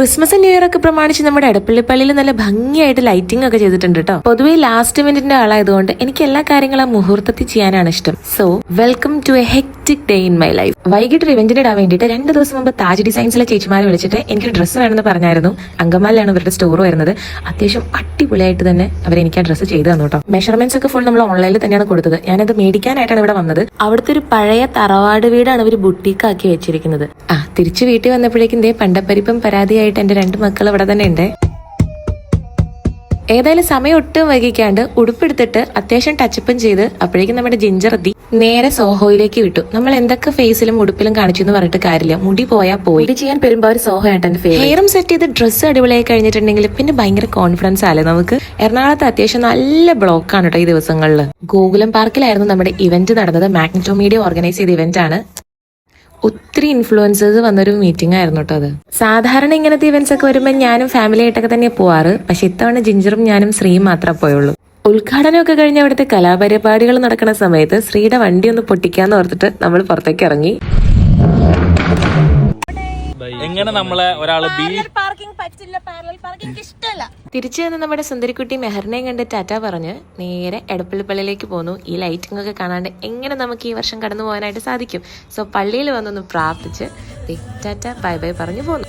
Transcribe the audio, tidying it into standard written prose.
Christmas new year ഒക്കെ പ്രമാണിച്ച് നമ്മുടെ എടപ്പള്ളിപ്പള്ളിയിൽ നല്ല ഭംഗിയായിട്ട് ലൈറ്റിംഗ് ഒക്കെ ചെയ്തിട്ടുണ്ട് കേട്ടോ. പൊതുവെ ലാസ്റ്റ് മിനിറ്റിന്റെ ആളായതുകൊണ്ട് എനിക്ക് എല്ലാ കാര്യങ്ങളും മുഹൂർത്തത്തിൽ ചെയ്യാനാണ് ഇഷ്ടം. So welcome to a hectic day in my life. വൈകിട്ട് റിവെഞ്ചിന് ഇടാൻ വേണ്ടിയിട്ട് 2 ദിവസം മുമ്പ് താജ് ഡിസൈൻസിലെ ചേച്ചിമാരെ വിളിച്ചിട്ട് എനിക്ക് ഡ്രസ്സ് വേണമെന്ന് പറഞ്ഞായിരുന്നു. അങ്കമാലിലാണ് ഇവരുടെ സ്റ്റോർ വരുന്നത്. അത്യാവശ്യം അടിപൊളിയായിട്ട് തന്നെ അവർ എനിക്ക് ആ ഡ്രസ്സ് ചെയ്തു തന്നു കേട്ടോ. മെഷർമെന്റ്സ് ഒക്കെ ഫുൾ നമ്മൾ ഓൺലൈനിൽ തന്നെയാണ് കൊടുത്തത്. ഞാനത് മേടിക്കാനായിട്ടാണ് ഇവിടെ വന്നത്. അവിടുത്തെ ഒരു പഴയ തറവാട് വീടാണ് ഇവർ ബുട്ടീക്കാക്കി വെച്ചിരിക്കുന്നത്. തിരിച്ചു വീട്ടിൽ വന്നപ്പോഴേക്കും പണ്ടപ്പരിപ്പും പരാതിയായിട്ട് എന്റെ 2 മക്കൾ ഇവിടെ തന്നെ ഉണ്ട്. ഏതായാലും സമയം ഒട്ടും വൈകിക്കാണ്ട് ഉടുപ്പെടുത്തിട്ട് അത്യാവശ്യം ടച്ചപ്പും ചെയ്ത് അപ്പോഴേക്കും നമ്മുടെ ജിഞ്ചർ എത്തി നേരെ സോഹോയിലേക്ക് വിട്ടു. നമ്മൾ എന്തൊക്കെ ഫേസിലും ഉടുപ്പിലും കാണിച്ചു എന്ന് പറഞ്ഞിട്ട് കാര്യമില്ല, മുടി പോയാൽ പോയി. ഇത് ചെയ്യാൻ പെരുമ്പാവൂർ സോഹോ ആയിട്ട് എന്റെ ഫേവറേറ്റ്. ഹെയറും സെറ്റ് ചെയ്ത് ഡ്രസ്സ് അടിപൊളിയായി കഴിഞ്ഞിട്ടുണ്ടെങ്കിൽ പിന്നെ ഭയങ്കര കോൺഫിഡൻസ് ആല്ലേ നമുക്ക്. എറണാകുളത്ത് അത്യാവശ്യം നല്ല ബ്ലോക്കാണ് കേട്ടോ ഈ ദിവസങ്ങളിൽ. ഗോകുലം പാർക്കിലായിരുന്നു നമ്മുടെ ഇവന്റ് നടന്നത്. മാഗ്നറ്റോ മീഡിയ ഓർഗനൈസ് ചെയ്ത ഇവന്റ് ആണ്. ഒത്തിരി ഇൻഫ്ലുവൻസേഴ്സ് വന്നൊരു മീറ്റിംഗ് ആയിരുന്നു കേട്ടോ അത്. സാധാരണ ഇങ്ങനത്തെ ഇവന്റ്സ് ഒക്കെ വരുമ്പോൾ ഞാനും ഫാമിലി ആയിട്ടൊക്കെ തന്നെ പോവാറ്. പക്ഷെ ഇത്തവണ ജിഞ്ചറും ഞാനും ശ്രീയും മാത്രമേ പോയുള്ളൂ. ഉദ്ഘാടനമൊക്കെ കഴിഞ്ഞ അവിടുത്തെ കലാപരിപാടികൾ നടക്കുന്ന സമയത്ത് ശ്രീയുടെ വണ്ടി ഒന്ന് പൊട്ടിക്കാന്ന് ഓർത്തിട്ട് നമ്മൾ പുറത്തേക്ക് ഇറങ്ങി. എങ്ങനെ നമ്മളെ ഒരാള് തിരിച്ചു വന്ന് നമ്മുടെ സുന്ദരിക്കുട്ടി മെഹറിനെയും കണ്ട് ടാറ്റ പറഞ്ഞ് നേരെ എടപ്പള്ളിപ്പള്ളിയിലേക്ക് പോന്നു. ഈ ലൈറ്റിംഗ് ഒക്കെ കാണാണ്ട് എങ്ങനെ നമുക്ക് ഈ വർഷം കടന്നു പോകാനായിട്ട് സാധിക്കും? സോ പള്ളിയിൽ വന്നൊന്ന് പ്രാർത്ഥിച്ച് ടാറ്റ ബൈ ബൈ പറഞ്ഞു പോന്നു.